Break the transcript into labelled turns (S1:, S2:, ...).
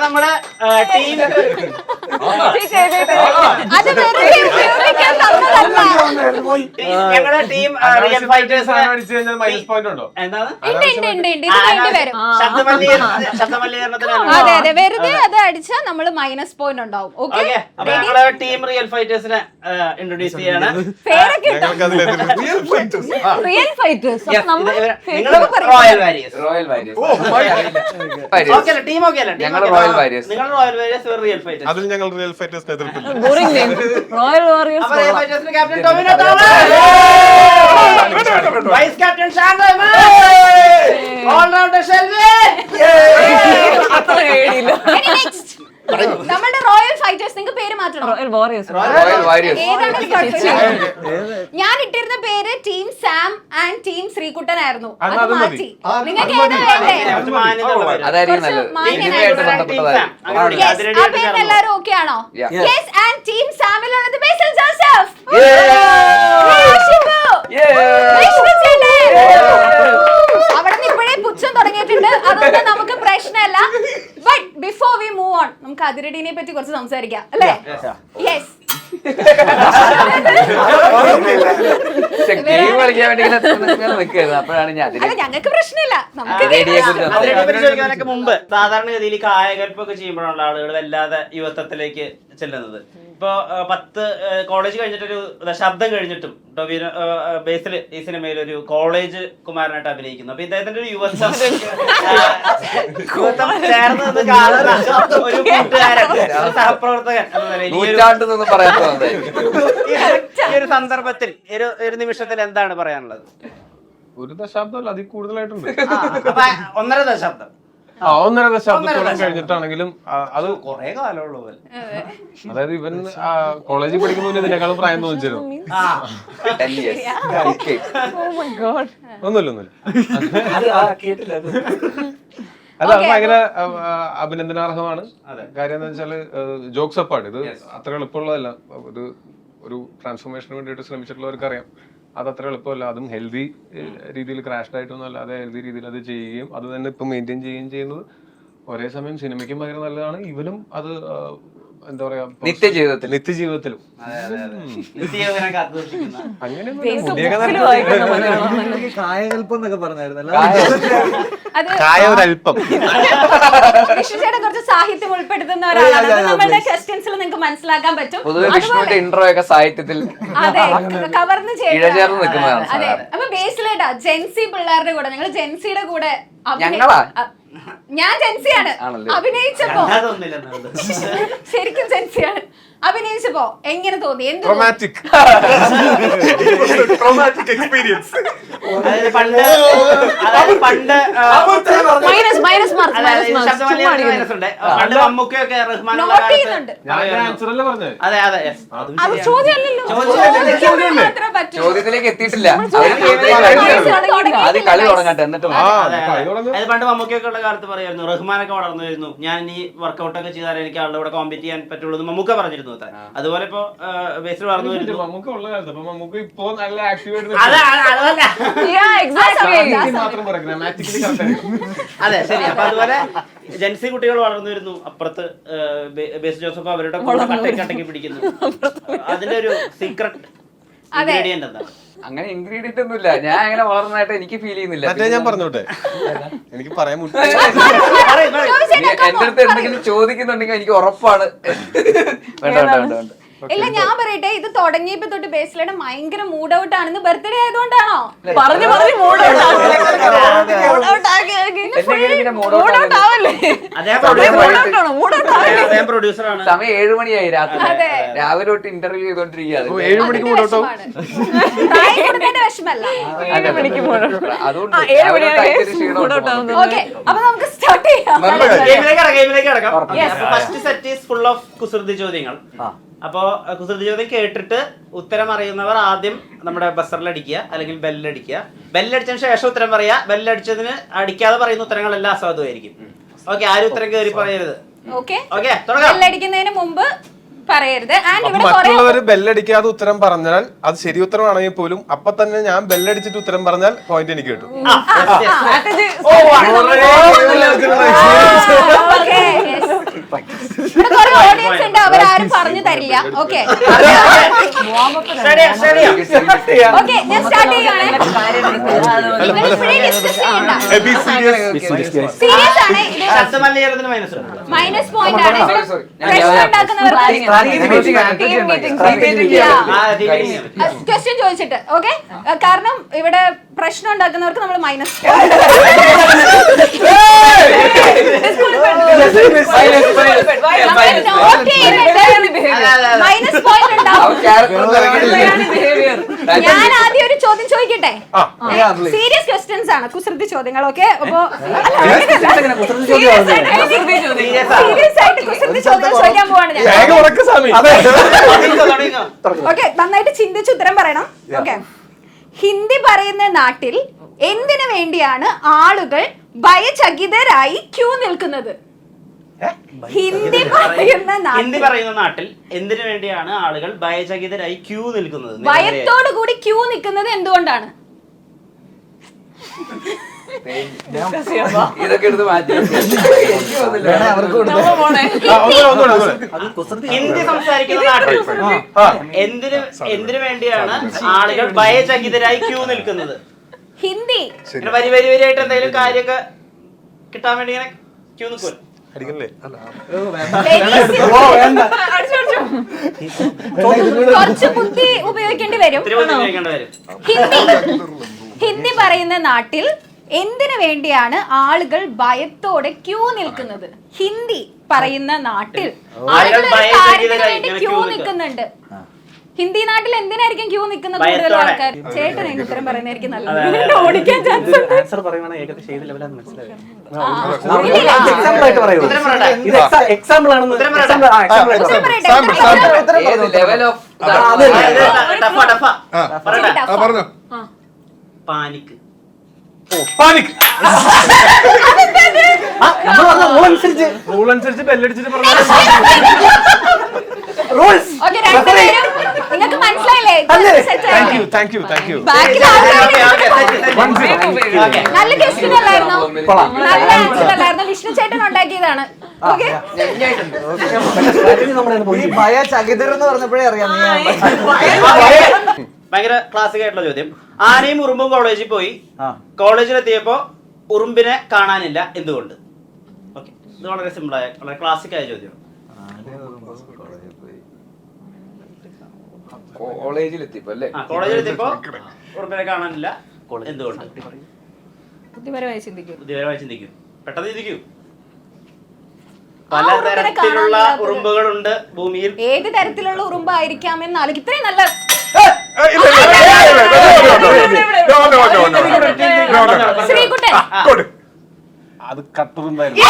S1: നമ്മുടെ ടീം ഞങ്ങളുടെ team real fighters
S2: അതെ അതെ വെറുതെ അത് അടിച്ചാൽ നമ്മൾ മൈനസ് പോയിന്റ് ഉണ്ടാവും.
S1: ടീം റിയൽ ഫൈറ്റേഴ്സിനെ ഇൻട്രൊഡ്യൂസ് ചെയ്യാണ്.
S2: Real fighters
S1: royal warriors. Team okay അല്ല?
S3: ഞങ്ങൾ റോയൽ വാരിയേഴ്സ്.
S1: നിങ്ങൾ റോയൽ വാരിയേഴ്സ്, റിയൽ ഫൈറ്റേഴ്സ്.
S4: അതിൽ ഞങ്ങൾ റിയൽ ഫൈറ്റേഴ്സിനെ എതിർത്തില്ല.
S2: റോയൽ വാരിയേഴ്സ്.
S1: റിയൽ ഫൈറ്റേഴ്സിന്റെ captain Tovino Thomas, vice captain Shando, allrounder Shelvi.
S2: നമ്മുടെ റോയൽ ഫൈറ്റേഴ്സ്. നിങ്ങൾക്ക് പേര് മാറ്റണം.
S3: Royal warriors.
S2: ഞാൻ ഇട്ടിരുന്ന പേര് team Sam and team Sreekuttan ആയിരുന്നു. അത് മാറ്റി. നിങ്ങൾക്ക് ഏതാ വേണ്ടേ?
S3: അതായിരിക്കും നല്ലത്.
S2: ആ പേരിന് എല്ലാവരും ഓക്കെ ആണോ? യെസ്. ആൻഡ് ടീം സാമിലുള്ളത് ബേസിൽ ജോസഫ്. അവിടെ നിന്ന് ഇപ്പോഴേ പുച്ഛം തുടങ്ങിയിട്ടുണ്ട്. അതൊന്നും നമുക്ക് പ്രശ്നമല്ല. But before we move on, നമുക്ക് അതിരടിനെ പറ്റി കുറച്ച് സംസാരിക്കാം അല്ലേ? യെസ്. ഞങ്ങൾക്ക് പ്രശ്നമില്ല.
S1: നമുക്ക് മുമ്പ് സാധാരണഗതിയിൽ കായകൽപ്പൊക്കെ ചെയ്യുമ്പോഴുള്ള ആളുകൾ വല്ലാതെ യുവത്വത്തിലേക്ക് ചെല്ലുന്നത്. ഇപ്പൊ 10 കോളേജ് കഴിഞ്ഞിട്ടൊരു ദശാബ്ദം കഴിഞ്ഞിട്ടും ടോവിനോ ബേസിൽ ഈ സിനിമയിൽ ഒരു കോളേജ് കുമാരനായിട്ട് അഭിനയിക്കുന്നു. അപ്പൊ ഇദ്ദേഹത്തിന്റെ ഒരു യുവത്വം ചേർന്ന് നിന്ന് കാണുന്ന ഒരു കൂട്ടുകാരൻ, സഹപ്രവർത്തകൻ എന്ന നിലയിൽ ഈ ഒരു സന്ദർഭത്തിൽ ഒരു നിമിഷത്തിൽ എന്താണ് പറയാനുള്ളത്?
S4: ഒരു ദശാബ്ദമല്ല, അതിൽ കൂടുതലായിട്ടുണ്ട്.
S1: 1.5 ദശാബ്ദം.
S4: 1.5 ദശാബ്ദത്തോളം കഴിഞ്ഞിട്ടാണെങ്കിലും അത്
S1: കൊറേ കാലമുള്ളൂ.
S4: അതായത് ഇവൻ കോളേജിൽ പഠിക്കുന്ന ഇതിനേക്കാളും പ്രായം തോന്നിച്ചിരുന്നു. ഒന്നുമില്ല. അല്ല, അത് ഭയങ്കര അഭിനന്ദനാർഹമാണ്. കാര്യം എന്താ വെച്ചാല് ജോക്സ് അപ്പാണ്. ഇത് അത്ര എളുപ്പമുള്ളതല്ല. ഒരു ട്രാൻസ്ഫോർമേഷന് വേണ്ടിയിട്ട് ശ്രമിച്ചിട്ടുള്ളവർക്ക് അറിയാം അത് അത്ര എളുപ്പമല്ല. അതും ഹെൽത്തി രീതിയിൽ ക്രാഷ്ഡ് ആയിട്ടൊന്നും അല്ലാതെ ഹെൽത്തി രീതിയിൽ അത് ചെയ്യുകയും അത് തന്നെ ഇപ്പം മെയിൻറ്റെയിൻ ചെയ്യുകയും ചെയ്യുന്നത് ഒരേ സമയം സിനിമയ്ക്കും ഭയങ്കര നല്ലതാണ്. ഇവനും അത് എന്താ പറയാ നിത്യജീവിതത്തിലും
S2: കുറച്ച് സാഹിത്യം ഉൾപ്പെടുത്തുന്ന ഒരാളാണ്. നമ്മളുടെ ക്വസ്റ്റ്യൻസിൽ നിങ്ങൾക്ക് മനസ്സിലാക്കാൻ പറ്റും.
S3: ഇൻട്രോ ഒക്കെ സാഹിത്യത്തിൽ
S2: അതെ കവർന്ന്
S3: ഇഴചേർന്ന് നിൽക്കുന്നതാണ്.
S2: അതെ. അപ്പൊ ബേസിലേട്ടാ ജെൻസി പിള്ളേരുടെ കൂടെ, ഞങ്ങൾ ജെൻസിയുടെ കൂടെ ഞാൻ ജെൻസിയാണ് അഭിനയിച്ചപ്പോ, ശരിക്കും ജെൻസിയാണ് അഭിനയിച്ചപ്പോ എങ്ങനെ തോന്നി? എന്ത്
S4: എക്സ്പീരിയൻസ്.
S3: ചോദ്യത്തിലേക്ക് എത്തിയിട്ടില്ല. അത് കളി തുടങ്ങട്ടെ എന്നിട്ട്.
S1: പണ്ട് മമ്മൂക്കൊക്കെ ഉള്ള കാലത്ത് പറയായിരുന്നു, റഹ്മാനൊക്കെ വളർന്നു വരുന്നു, ഞാൻ ഈ വർക്കൗട്ട് ഒക്കെ ചെയ്താലേ എനിക്ക് ആളുടെ കൂടെ കോമ്പീറ്റ് ചെയ്യാൻ പറ്റുള്ളൂ എന്ന് മമ്മൂക്ക പറഞ്ഞിരുന്നു. അതുപോലെ ഇപ്പൊ ബേസിൽ വളർന്നു വരുന്നു. അതെ ശരി. അപ്പൊ അതുപോലെ ജെൻസി കുട്ടികൾ വളർന്നു വരുന്നു. അപ്പുറത്ത് ബേസ് ജോസഫ് അവരുടെ കൂടെ കട്ടക്കി പിടിക്കുന്നു. അതിന്റെ ഒരു സീക്രട്ട് ഇൻഗ്രീഡിയന്റ് എന്താണ്?
S3: അങ്ങനെ ഇൻഗ്രീഡിയന്റ് ഒന്നുമില്ല. ഞാൻ അങ്ങനെ വളർന്നതായിട്ട് എനിക്ക് ഫീൽ ചെയ്യുന്നില്ല.
S4: ഞാൻ പറഞ്ഞോട്ടെ, എനിക്ക് പറയാൻ
S3: എന്റെ അടുത്ത് എന്തെങ്കിലും ചോദിക്കുന്നുണ്ടെങ്കിൽ എനിക്ക് ഉറപ്പാണ്. വേണ്ട.
S2: ഇല്ല ഞാൻ പറയട്ടെ, ഇത് തുടങ്ങിയപ്പോ തൊട്ട് ബേസിലയുടെ ഭയങ്കര മൂഡ് ഔട്ട് ആണെന്ന്. ബർത്ത്ഡേ ആയതുകൊണ്ടാണോ? പറഞ്ഞു മൂഡ് ഔട്ട്
S3: സമയം 7 മണിയായി രാത്രി. രാവിലെ തൊട്ട് ഇന്റർവ്യൂ ചെയ്തോണ്ടിരിക്കുകയാണ്.
S4: 7 മണിക്ക് മൂഡ് ഔട്ടോ?
S2: വിഷമല്ല.
S3: അതുകൊണ്ട്
S2: അപ്പൊ നമുക്ക് സ്റ്റാർട്ട് ചെയ്യാം.
S1: ഗെയിമിലേക്ക് കടക്കാം. First set is full of കുസൃതി ചോദ്യങ്ങൾ. അപ്പോ കുസൃതി ചോദ്യം കേട്ടിട്ട് ഉത്തരം അറിയുന്നവർ ആദ്യം നമ്മുടെ ബസറിലടിക്കുക അല്ലെങ്കിൽ ബെല്ലടിക്കുക. ബെല്ലടിച്ചതിന് ശേഷം ഉത്തരം പറയാ. ബെല്ലടിച്ചതിന് അടിക്കാതെ പറയുന്ന ഉത്തരങ്ങളെല്ലാം അസാധുവായിരിക്കും. ഓക്കെ, ആരും ഉത്തരം കയറി പറയരുത്.
S2: ബെല്ലടിക്കുന്നതിന് മുമ്പ് പറയരുത്.
S4: മറ്റുള്ളവർ ബെല്ലടിക്കാതെ ഉത്തരം പറഞ്ഞാൽ അത് ശരി ഉത്തരമാണെങ്കിൽ പോലും അപ്പൊ തന്നെ ഞാൻ ബെല്ലടിച്ചിട്ട് ഉത്തരം പറഞ്ഞാൽ പോയിന്റ് എനിക്ക് കിട്ടും.
S2: ഇവിടെ കുറെ ഓഡിയൻസ് ഉണ്ട്, അവരാരും പറഞ്ഞു തരില്ല. ഓക്കെ ഓക്കെ, ഞാൻ സ്റ്റാർട്ട് ചെയ്യുകയാണെ. സീരിയസ് ആണ് ഇത്, മൈനസ് പോയിന്റ് ആണ്. പ്രശ്നം ഉണ്ടാക്കുന്നവർക്ക് ക്വസ്റ്റ്യൻ ചോദിച്ചിട്ട്, ഓക്കെ? കാരണം ഇവിടെ പ്രശ്നം ഉണ്ടാക്കുന്നവർക്ക് നമ്മൾ മൈനസ് മൈനസ് പോയിന്റ് ഉണ്ടാവും. ഞാൻ ആദ്യം ഒരു ചോദ്യം ചോദിക്കട്ടെ? സീരിയസ് ക്വസ്റ്റ്യൻസ് ആണ്, കുസൃതി ചോദ്യങ്ങൾ. ഓക്കെ, അപ്പൊ സീരിയസ് ആയിട്ട് കുസൃതി ചോദ്യങ്ങൾ ചോദിക്കാൻ പോവാണ് ഞാൻ. ഓക്കെ, നന്നായിട്ട് ചിന്തിച്ച് ഉത്തരം പറയണം. ഓക്കെ, ഹിന്ദി പറയുന്ന നാട്ടിൽ എന്തിനു വേണ്ടിയാണ് ആളുകൾ ഭയചകിതരായി ക്യൂ നിൽക്കുന്നത്? ഹിന്ദി പറയുന്ന
S1: നാട്ടിൽ എന്തിനു വേണ്ടിയാണ് ആളുകൾ ഭയചകിതരായി ക്യൂ നിൽക്കുന്നത്?
S2: ഭയത്തോടു കൂടി ക്യൂ നിൽക്കുന്നത് എന്തുകൊണ്ടാണ്?
S3: ഇതൊക്കെ എടുത്ത് മാറ്റി
S1: ഹിന്ദി സംസാരിക്കുന്ന നാട്ടിൽ എന്തിനു വേണ്ടിയാണ് ആളുകൾ ഭയചകിതരായി ക്യൂ നിൽക്കുന്നത്?
S2: ഹിന്ദി
S1: വരി വരിയായിട്ട് എന്തെങ്കിലും കാര്യമൊക്കെ കിട്ടാൻ വേണ്ടി ഇങ്ങനെ ക്യൂ നിൽക്കും.
S2: കുറച്ച് ബുദ്ധി ഉപയോഗിക്കേണ്ടി വരും. ഹിന്ദി പറയുന്ന നാട്ടിൽ എന്തിനു വേണ്ടിയാണ് ആളുകൾ ഭയത്തോടെ ക്യൂ നിൽക്കുന്നത്? ഹിന്ദി പറയുന്ന നാട്ടിൽ ആളുകൾ കാര്യത്തിന് വേണ്ടി ക്യൂ നിൽക്കുന്നുണ്ട്. ഹിന്ദി നാട്ടിൽ എന്തിനായിരിക്കും ക്യൂ നിൽക്കുന്നത് കൂടുതൽ ആൾക്കാർ? ചേട്ടൻ അതിന് ഉത്തരം പറയുന്നതായിരിക്കും നല്ലത്. ഓടിക്കാൻ ചാൻസ് ഉണ്ട്.
S1: പാനിക്.
S4: റൂൾ അനുസരിച്ച് ബെല്ലടിച്ചിട്ട്
S2: നിങ്ങൾക്ക് മനസ്സിലായില്ലേ? നല്ല ക്വസ്റ്റ്യൻ അല്ലായിരുന്നു, നല്ല ആൻസർ അല്ലായിരുന്നു. വിഷ്ണു ചേട്ടൻ ഉണ്ടാക്കിയതാണ്.
S1: ഭയങ്കര ക്ലാസിക് ആയിട്ടുള്ള ചോദ്യം. ആനയും ഉറുമ്പും കോളേജിൽ പോയി. കോളേജിലെത്തിയപ്പോ ഉറുമ്പിനെ കാണാനില്ല, എന്തുകൊണ്ട്? ഓക്കെ, ഇത് വളരെ സിമ്പിൾ ആയ വളരെ ക്ലാസിക് ആയ ചോദ്യം.
S3: കോളേജിലെത്തിയപ്പോ
S1: ഉറുമ്പിനെ കാണാനില്ല, എന്തുകൊണ്ട്?
S2: ബുദ്ധിപരമായി ചിന്തിക്കൂ.
S1: പെട്ടെന്ന് ചിന്തിക്കൂ. പല തരത്തിലുള്ള ഉറുമ്പുകളുണ്ട് ഭൂമിയിൽ.
S2: ഏത് തരത്തിലുള്ള ഉറുമ്പായിരിക്കാമെന്ന് ആലോചിക്കും. ഇത്രയും നല്ല ശ്രീകുട്ടൻ
S4: അത് കട്ടുറുമ്പായിരുന്നു.